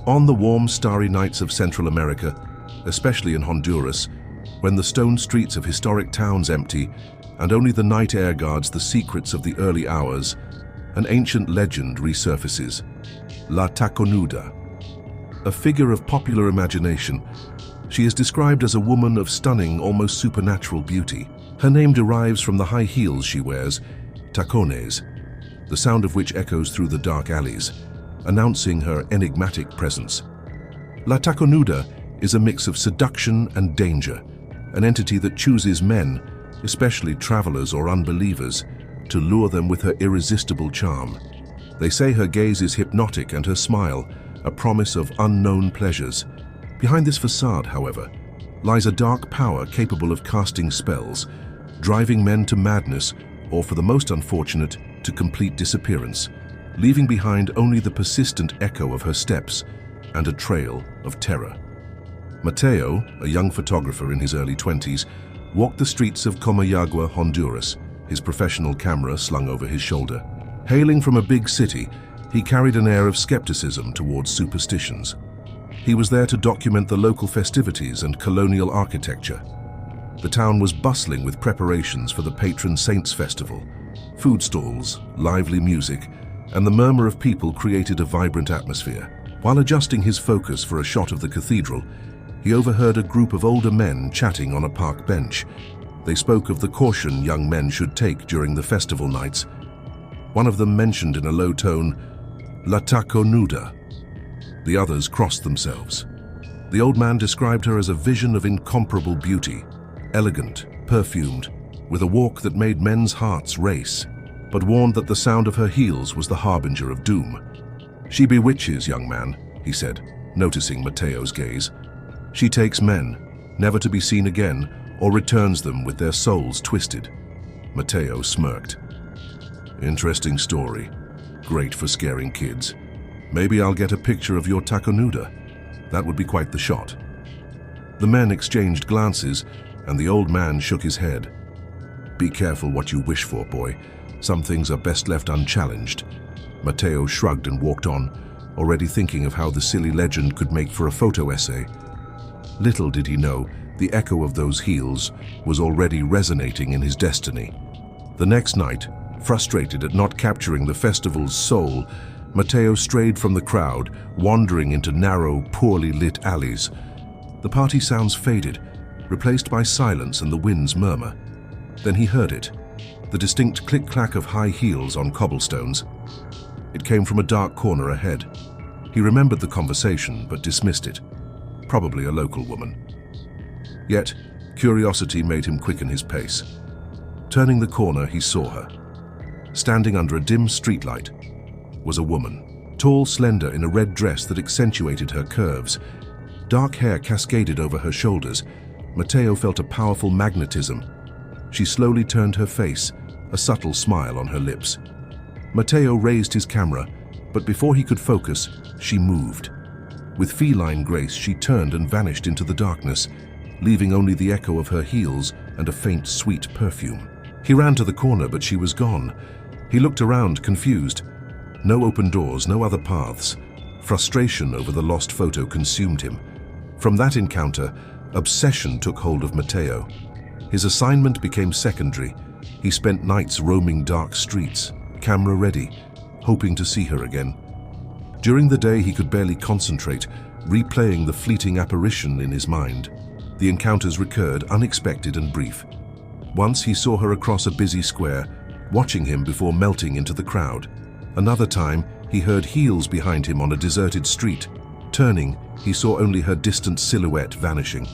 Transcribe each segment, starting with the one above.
On the warm, starry nights of Central America, especially in Honduras, when the stone streets of historic towns empty and only the night air guards the secrets of the early hours, an ancient legend resurfaces. La Taconuda. A figure of popular imagination, she is described as a woman of stunning, almost supernatural beauty. Her name derives from the high heels she wears, tacones, the sound of which echoes through the dark alleys, announcing her enigmatic presence. La Taconuda is a mix of seduction and danger, an entity that chooses men, especially travelers or unbelievers, to lure them with her irresistible charm. They say her gaze is hypnotic and her smile a promise of unknown pleasures. Behind this facade, however, lies a dark power capable of casting spells, driving men to madness or, for the most unfortunate, to complete disappearance, leaving behind only the persistent echo of her steps and a trail of terror. Mateo, a young photographer in his early 20s, walked the streets of Comayagua, Honduras, his professional camera slung over his shoulder. Hailing from a big city, he carried an air of skepticism towards superstitions. He was there to document the local festivities and colonial architecture. The town was bustling with preparations for the patron saints festival. Food stalls, lively music, and the murmur of people created a vibrant atmosphere. While adjusting his focus for a shot of the cathedral, he overheard a group of older men chatting on a park bench. They spoke of the caution young men should take during the festival nights. One of them mentioned in a low tone, La Taconuda. The others crossed themselves. The old man described her as a vision of incomparable beauty, elegant, perfumed, with a walk that made men's hearts race, but warned that the sound of her heels was the harbinger of doom. She bewitches, young man, he said, noticing Mateo's gaze. She takes men, never to be seen again, or returns them with their souls twisted. Mateo smirked. Interesting story. Great for scaring kids. Maybe I'll get a picture of your Taconuda. That would be quite the shot. The men exchanged glances, and the old man shook his head. Be careful what you wish for, boy. Some things are best left unchallenged. Mateo shrugged and walked on, already thinking of how the silly legend could make for a photo essay. Little did he know, the echo of those heels was already resonating in his destiny. The next night, frustrated at not capturing the festival's soul, Mateo strayed from the crowd, wandering into narrow, poorly lit alleys. The party sounds faded, replaced by silence and the wind's murmur. Then he heard it, the distinct click-clack of high heels on cobblestones. It came from a dark corner ahead. He remembered the conversation, but dismissed it. Probably a local woman. Yet, curiosity made him quicken his pace. Turning the corner, he saw her. Standing under a dim streetlight was a woman, tall, slender, in a red dress that accentuated her curves. Dark hair cascaded over her shoulders. Mateo felt a powerful magnetism. She slowly turned her face, a subtle smile on her lips. Mateo raised his camera, but before he could focus, she moved. With feline grace, she turned and vanished into the darkness, leaving only the echo of her heels and a faint, sweet perfume. He ran to the corner, but she was gone. He looked around, confused. No open doors, no other paths. Frustration over the lost photo consumed him. From that encounter, obsession took hold of Mateo. His assignment became secondary. He spent nights roaming dark streets, camera ready, hoping to see her again. During the day, he could barely concentrate, replaying the fleeting apparition in his mind. The encounters recurred, unexpected and brief. Once he saw her across a busy square, watching him before melting into the crowd. Another time, he heard heels behind him on a deserted street. Turning, he saw only her distant silhouette vanishing.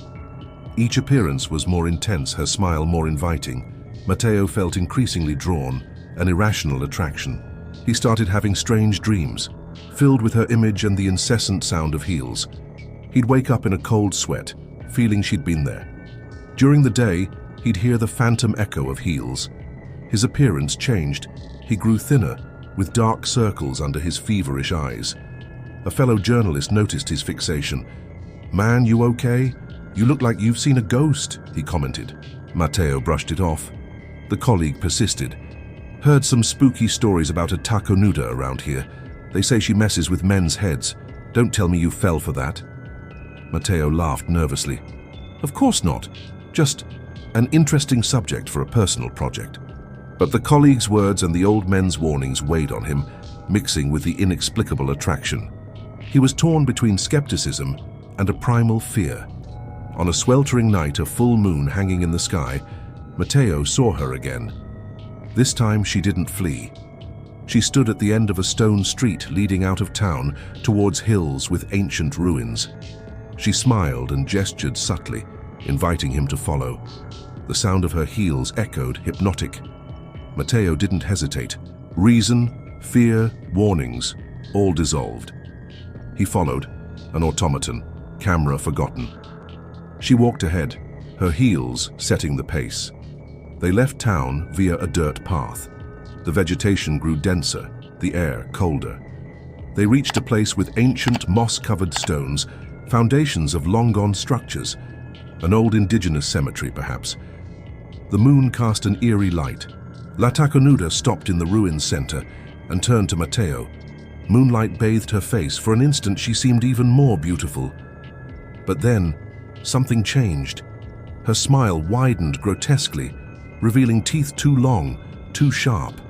Each appearance was more intense, her smile more inviting. Mateo felt increasingly drawn, an irrational attraction. He started having strange dreams, filled with her image and the incessant sound of heels. He'd wake up in a cold sweat, feeling she'd been there. During the day, he'd hear the phantom echo of heels. His appearance changed. He grew thinner, with dark circles under his feverish eyes. A fellow journalist noticed his fixation. "Man, you okay? You look like you've seen a ghost," he commented. Mateo brushed it off. The colleague persisted. "Heard some spooky stories about a Taconuda around here. They say she messes with men's heads. Don't tell me you fell for that." Matteo laughed nervously. "Of course not. Just an interesting subject for a personal project." But the colleague's words and the old men's warnings weighed on him, mixing with the inexplicable attraction. He was torn between skepticism and a primal fear. On a sweltering night, a full moon hanging in the sky, Matteo saw her again. This time she didn't flee. She stood at the end of a stone street leading out of town towards hills with ancient ruins. She smiled and gestured subtly, inviting him to follow. The sound of her heels echoed, hypnotic. Matteo didn't hesitate. Reason, fear, warnings, all dissolved. He followed, an automaton, camera forgotten. She walked ahead, her heels setting the pace. They left town via a dirt path. The vegetation grew denser, the air colder. They reached a place with ancient moss-covered stones, foundations of long-gone structures, an old indigenous cemetery perhaps. The moon cast an eerie light. La Taconuda stopped in the ruins center and turned to Matteo. Moonlight bathed her face. For an instant she seemed even more beautiful. But then, something changed. Her smile widened grotesquely, revealing teeth too long, too sharp.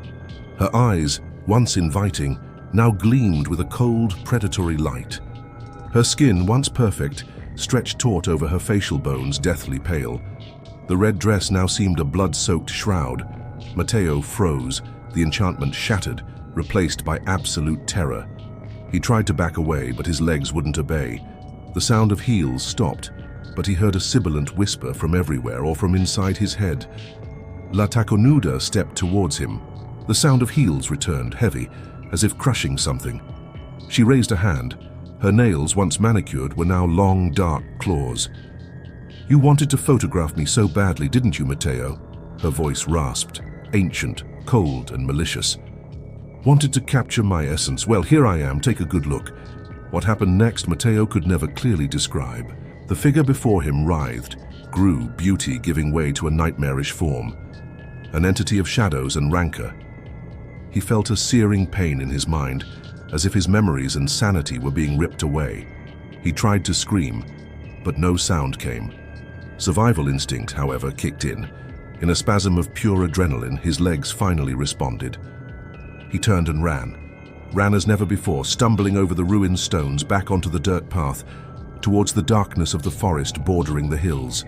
Her eyes, once inviting, now gleamed with a cold, predatory light. Her skin, once perfect, stretched taut over her facial bones, deathly pale. The red dress now seemed a blood-soaked shroud. Matteo froze, the enchantment shattered, replaced by absolute terror. He tried to back away, but his legs wouldn't obey. The sound of heels stopped, but he heard a sibilant whisper from everywhere or from inside his head. La Taconuda stepped towards him. The sound of heels returned, heavy, as if crushing something. She raised a hand. Her nails, once manicured, were now long, dark claws. "You wanted to photograph me so badly, didn't you, Matteo?" Her voice rasped, ancient, cold, and malicious. "Wanted to capture my essence. Well, here I am. Take a good look." What happened next, Matteo could never clearly describe. The figure before him writhed, grew, beauty giving way to a nightmarish form, an entity of shadows and rancor. He felt a searing pain in his mind, as if his memories and sanity were being ripped away. He tried to scream, but no sound came. Survival instinct, however, kicked in. In a spasm of pure adrenaline, his legs finally responded. He turned and ran as never before, stumbling over the ruined stones back onto the dirt path, towards the darkness of the forest bordering the hills.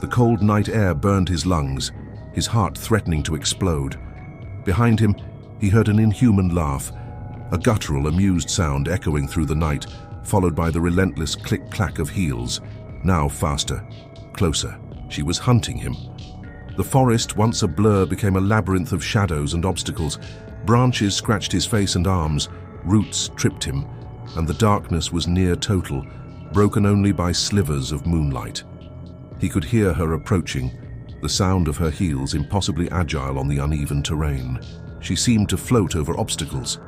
The cold night air burned his lungs, his heart threatening to explode. Behind him, he heard an inhuman laugh, a guttural, amused sound echoing through the night, followed by the relentless click-clack of heels, now faster, closer. She was hunting him. The forest, once a blur, became a labyrinth of shadows and obstacles. Branches scratched his face and arms, roots tripped him, and the darkness was near total, broken only by slivers of moonlight. He could hear her approaching, the sound of her heels impossibly agile on the uneven terrain. She seemed to float over obstacles.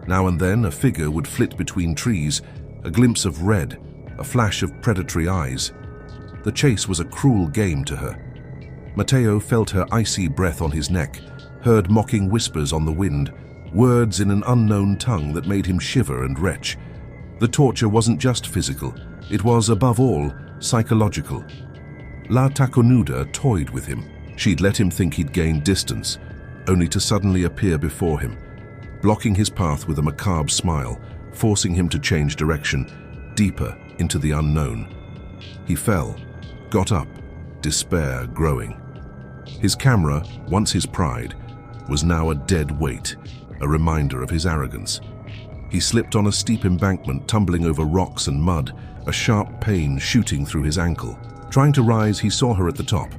Now and then a figure would flit between trees, a glimpse of red, a flash of predatory eyes. The chase was a cruel game to her. Matteo felt her icy breath on his neck, heard mocking whispers on the wind, words in an unknown tongue that made him shiver and retch. The torture wasn't just physical, it was, above all, psychological. La Taconuda toyed with him. She'd let him think he'd gained distance, only to suddenly appear before him, blocking his path with a macabre smile, forcing him to change direction, deeper into the unknown. He fell, got up, despair growing. His camera, once his pride, was now a dead weight, a reminder of his arrogance. He slipped on a steep embankment, tumbling over rocks and mud, a sharp pain shooting through his ankle. Trying to rise, he saw her at the top,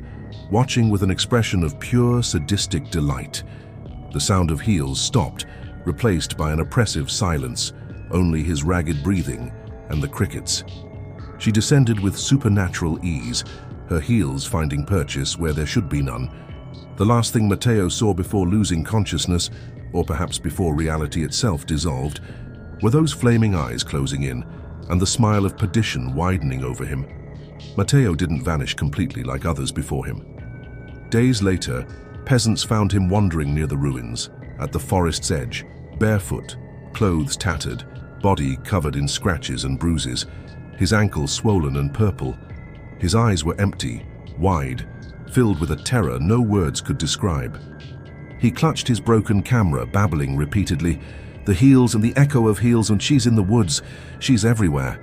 watching with an expression of pure sadistic delight. The sound of heels stopped, replaced by an oppressive silence, only his ragged breathing and the crickets. She descended with supernatural ease, her heels finding purchase where there should be none. The last thing Matteo saw before losing consciousness, or perhaps before reality itself dissolved, were those flaming eyes closing in and the smile of perdition widening over him. Matteo didn't vanish completely like others before him. Days later, peasants found him wandering near the ruins, at the forest's edge, barefoot, clothes tattered, body covered in scratches and bruises, his ankles swollen and purple. His eyes were empty, wide, filled with a terror no words could describe. He clutched his broken camera, babbling repeatedly, "The heels and the echo of heels, and she's in the woods, she's everywhere."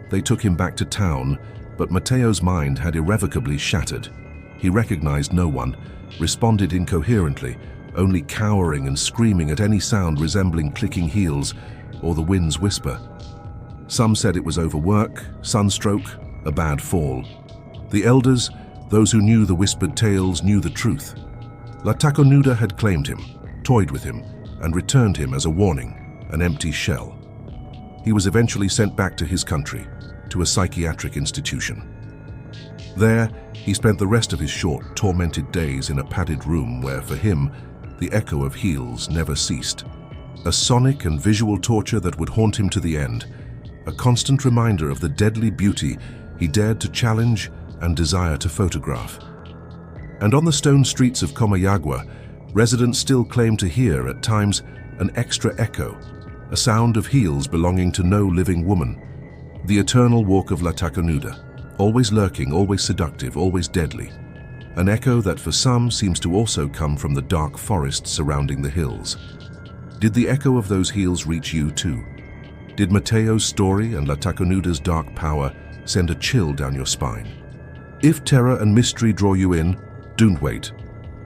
They took him back to town, but Mateo's mind had irrevocably shattered. He recognized no one, responded incoherently, only cowering and screaming at any sound resembling clicking heels or the wind's whisper. Some said it was overwork, sunstroke, a bad fall. The elders, those who knew the whispered tales, knew the truth. La Taconuda had claimed him, toyed with him, and returned him as a warning, an empty shell. He was eventually sent back to his country, to a psychiatric institution. There, he spent the rest of his short, tormented days in a padded room where, for him, the echo of heels never ceased. A sonic and visual torture that would haunt him to the end, a constant reminder of the deadly beauty he dared to challenge and desire to photograph. And on the stone streets of Comayagua, residents still claim to hear, at times, an extra echo, a sound of heels belonging to no living woman. The eternal walk of La Taconuda, always lurking, always seductive, always deadly. An echo that for some seems to also come from the dark forest surrounding the hills. Did the echo of those heels reach you too? Did Mateo's story and La Taconuda's dark power send a chill down your spine? If terror and mystery draw you in, don't wait.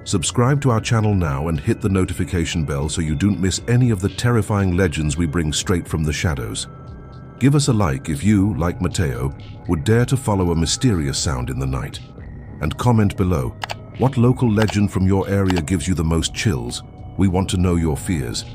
Subscribe to our channel now and hit the notification bell so you don't miss any of the terrifying legends we bring straight from the shadows. Give us a like if you, like Mateo, would dare to follow a mysterious sound in the night. And comment below, what local legend from your area gives you the most chills? We want to know your fears.